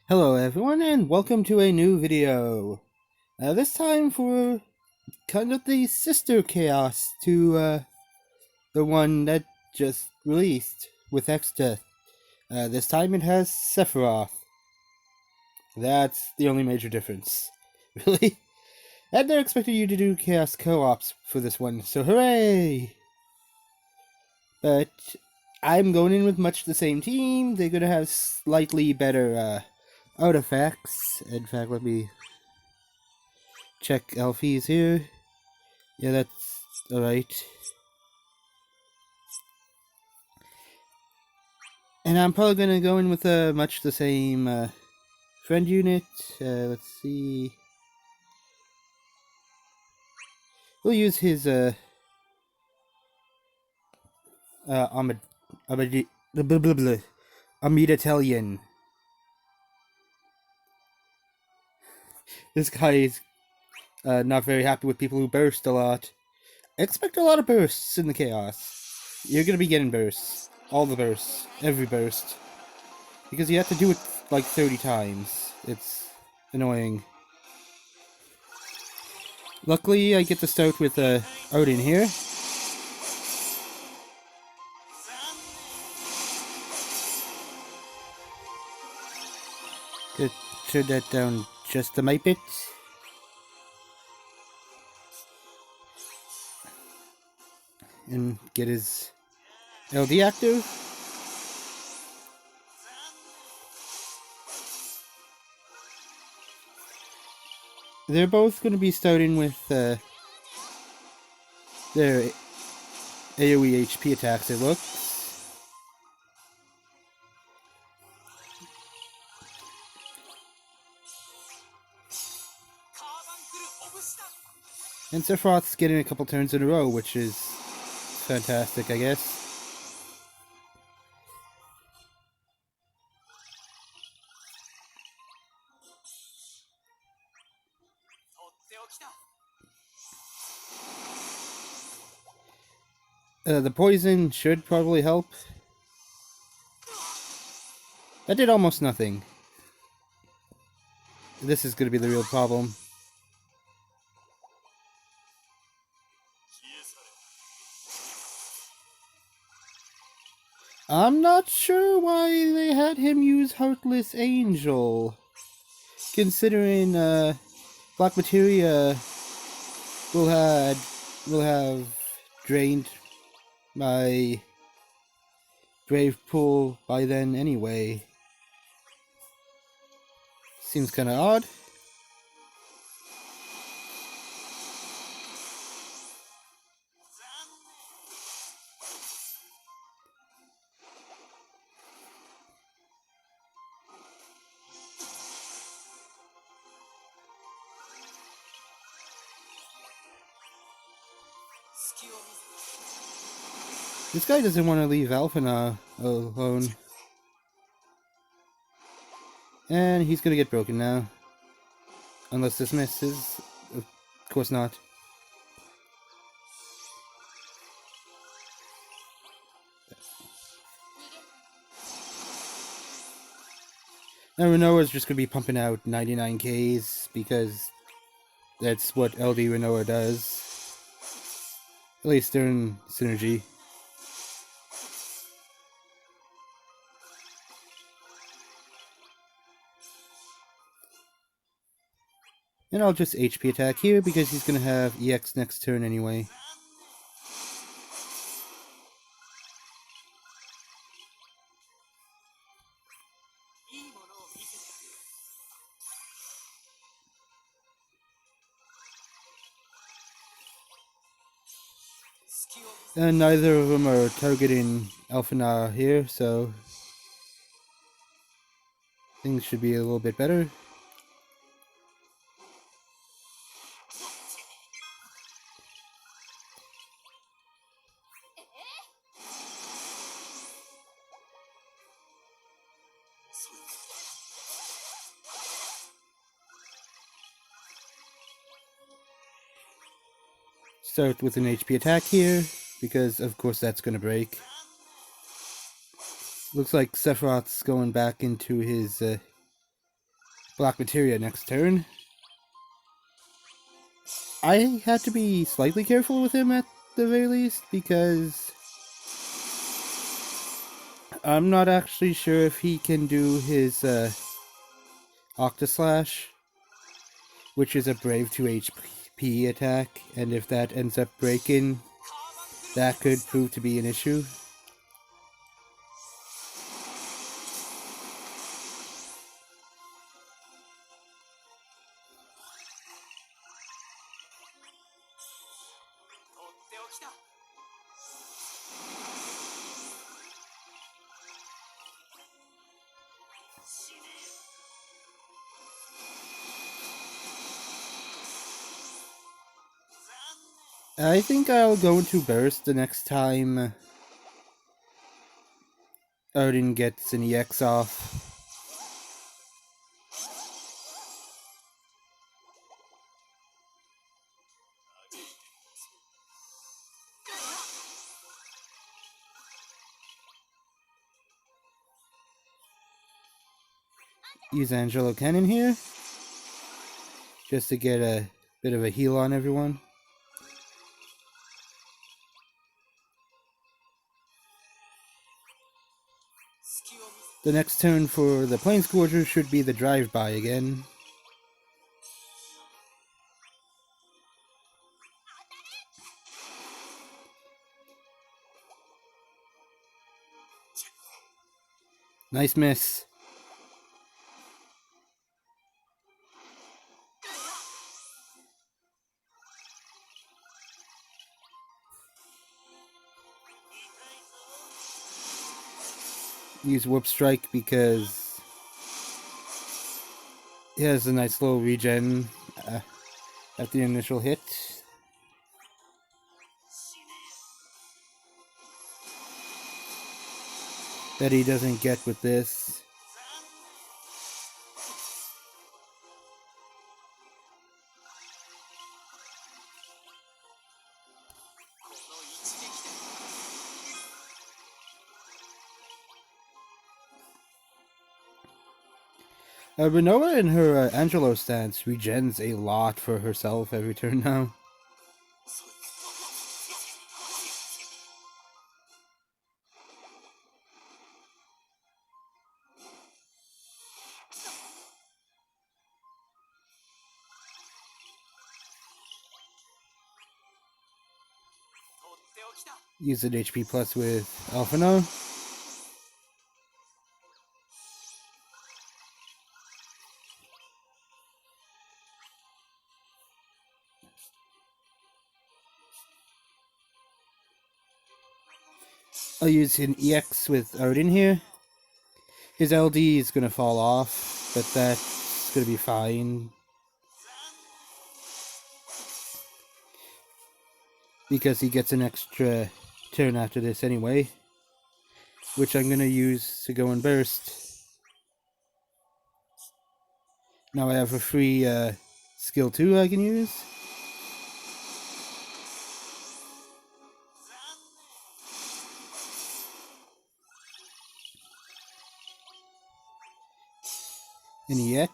Hello everyone and welcome to a new video. This time for kind of the sister chaos to the one that just released with Exdeath. This time it has Sephiroth. That's the only major difference. Really? And they're expecting you to do Chaos co-ops for this one, so hooray! But I'm going in with much the same team. They're gonna have slightly better artifacts. In fact, let me check Alfie's here. Yeah, that's alright. And I'm probably gonna go in with much the same friend unit. Let's see. We'll use his Italian. This guy is not very happy with people who burst a lot. Expect a lot of bursts in the chaos. You're gonna be getting bursts. All the bursts. Every burst. Because you have to do it like 30 times. It's annoying. Luckily, I get to start with Odin here. Could turn that down just a mite bit. And get his LD active. They're both going to be starting with their AoE HP attacks, it looks. And Sephiroth's getting a couple turns in a row, which is fantastic, I guess. The poison should probably help. That did almost nothing. This is going to be the real problem. I'm not sure why they had him use Heartless Angel, considering Black Materia will have drained my Brave Pool by then anyway. Seems kind of odd. This guy doesn't want to leave Alphina alone. And he's gonna get broken now. Unless this misses. Of course not. Now Renoa's just gonna be pumping out 99Ks because that's what LD Renoa does. At least during Synergy. And I'll just HP attack here because he's going to have EX next turn anyway. And neither of them are targeting Alphina here, so things should be a little bit better. Start with an HP attack here, because of course that's going to break. Looks like Sephiroth's going back into his black materia next turn. I had to be slightly careful with him at the very least, because I'm not actually sure if he can do his Octaslash, which is a Brave 2 HP attack, and if that ends up breaking, that could prove to be an issue. I think I'll go into Burst the next time Odin gets an EX off. Use Angelo Cannon here, just to get a bit of a heal on everyone. The next turn for the Planescourger should be the drive-by again. Nice miss. Use Warp Strike because it has a nice little regen at the initial hit. That he doesn't get with this. Rinoa in her Angelo stance regens a lot for herself every turn now. Use an HP plus with Alphino. I'll use an EX with Odin here. His LD is going to fall off, but that's going to be fine. Because he gets an extra turn after this anyway. Which I'm going to use to go and burst. Now I have a free skill 2 I can use. An EX.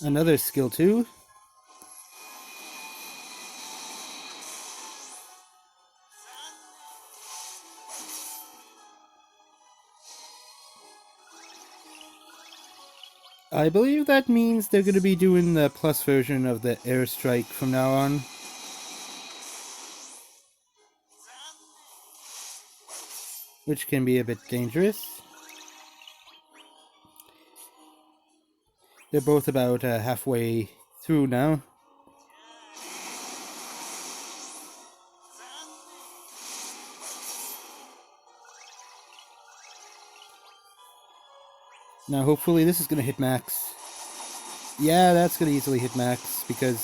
Another skill 2. I believe that means they're going to be doing the plus version of the airstrike from now on. Which can be a bit dangerous. They're both about halfway through now. Now hopefully this is going to hit max. Yeah, that's going to easily hit max because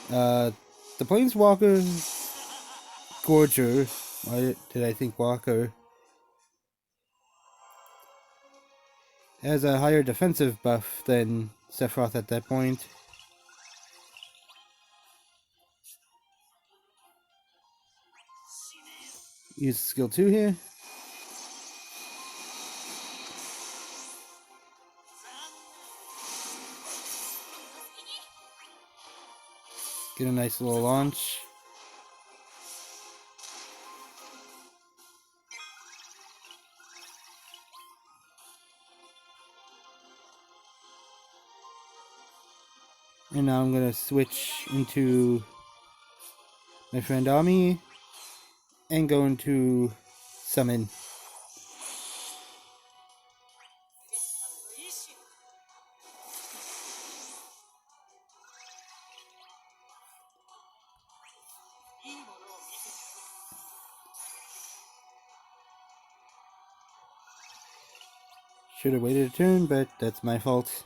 the Planeswalker Gorger, why did I think Walker, has a higher defensive buff than Sephiroth at that point. Use skill 2 here. Get a nice little launch. And now I'm gonna switch into my friend Ami and go into summon. Should have waited a turn, but that's my fault.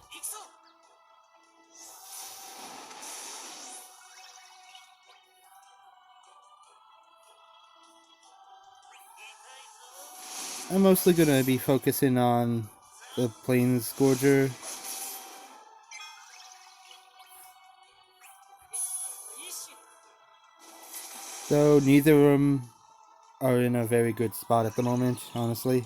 I'm mostly gonna be focusing on the Plains Gorger. So neither of them are in a very good spot at the moment, honestly.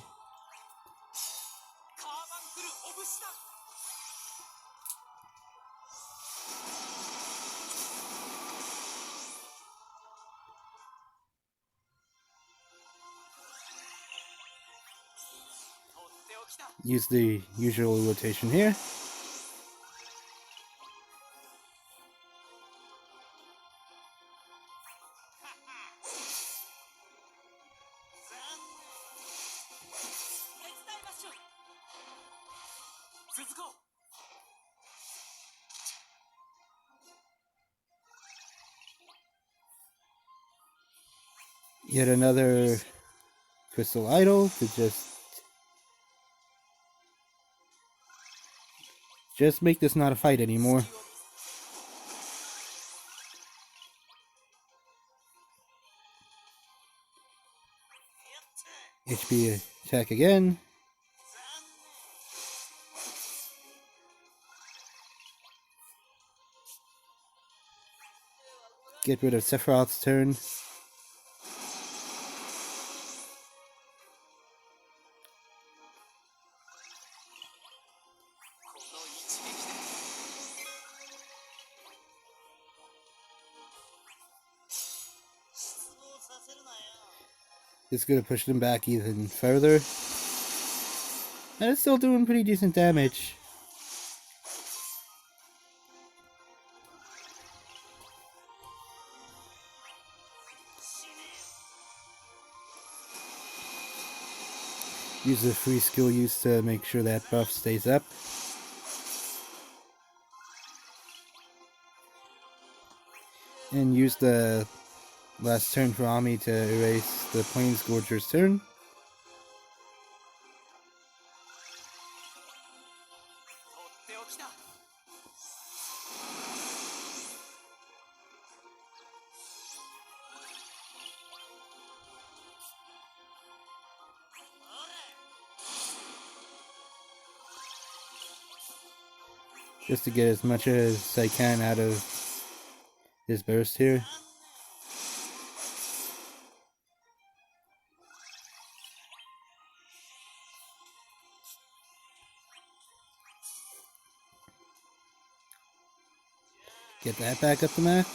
Use the usual rotation here. Yet another Crystal Idol to just make this not a fight anymore. HP attack again. Get rid of Sephiroth's turn. It's gonna push them back even further. And it's still doing pretty decent damage. Use the free skill use to make sure that buff stays up. And use the last turn for Ami to erase the Plains Gorger's turn. Just to get as much as I can out of his burst here. Get that back up to max.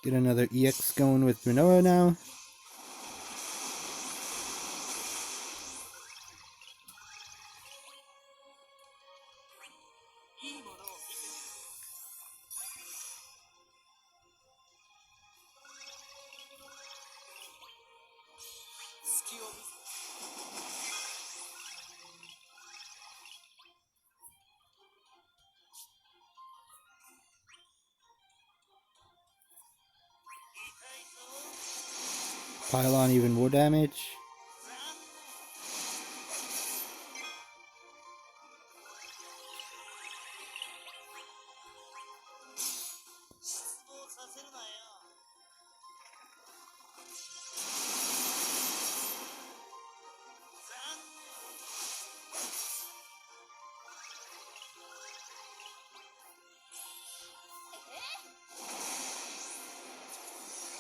Get another EX going with Minoa now. Pile on even more damage.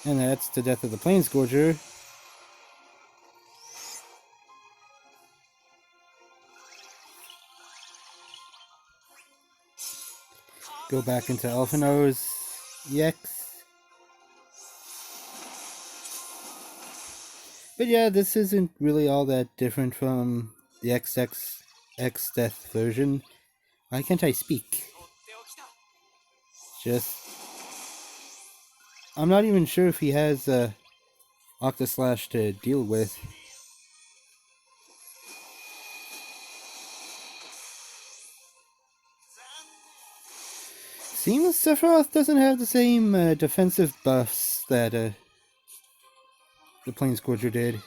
And that's the death of the Planescourger. Go back into Elfino's EX. But yeah, this isn't really all that different from the X-Death version. Why can't I speak? Just... I'm not even sure if he has Octaslash to deal with. Seems Sephiroth doesn't have the same defensive buffs that the Planescourger did.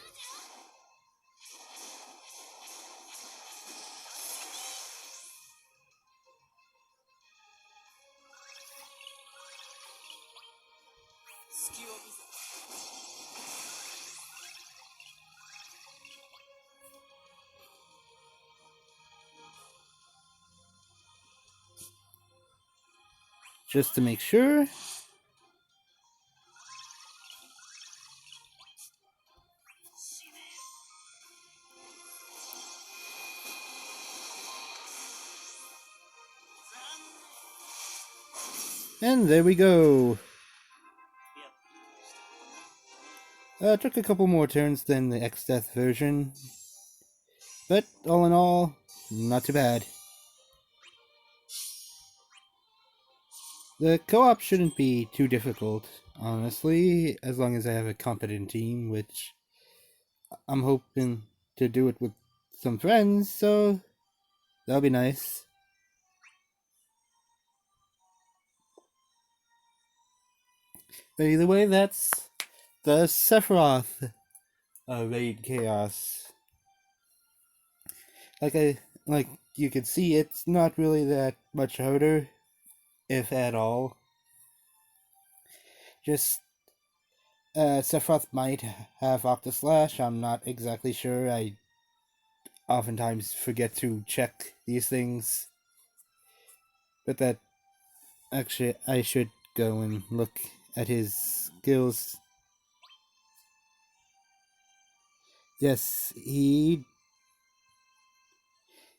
Just to make sure. And there we go. Took a couple more turns than the X-Death version. But all in all, not too bad. The co-op shouldn't be too difficult, honestly, as long as I have a competent team, which I'm hoping to do it with some friends, so that'll be nice. But either way, that's the Sephiroth Raid Chaos. Like you can see, it's not really that much harder, if at all. Just Sephiroth might have Octaslash. I'm not exactly sure. I oftentimes forget to check these things. But that actually, I should go and look at his skills. Yes, he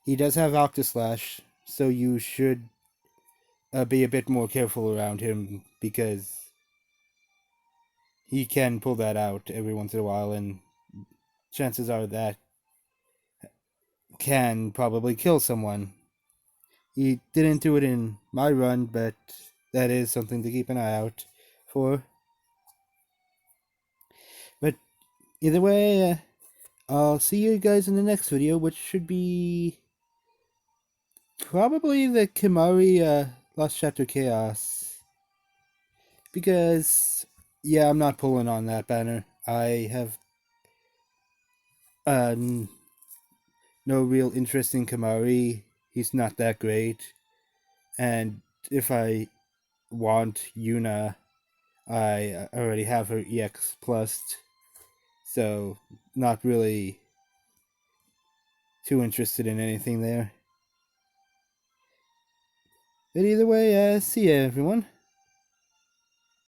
does have Octaslash, so you should be a bit more careful around him, because he can pull that out every once in a while, and chances are that can probably kill someone. He didn't do it in my run, but that is something to keep an eye out for. But either way, I'll see you guys in the next video, which should be probably the Kimari Lost Chapter Chaos. Because, yeah, I'm not pulling on that banner. I have no real interest in Kimari. He's not that great. And if I want Yuna, I already have her EX plussed. So, not really too interested in anything there. But either way, see ya, everyone.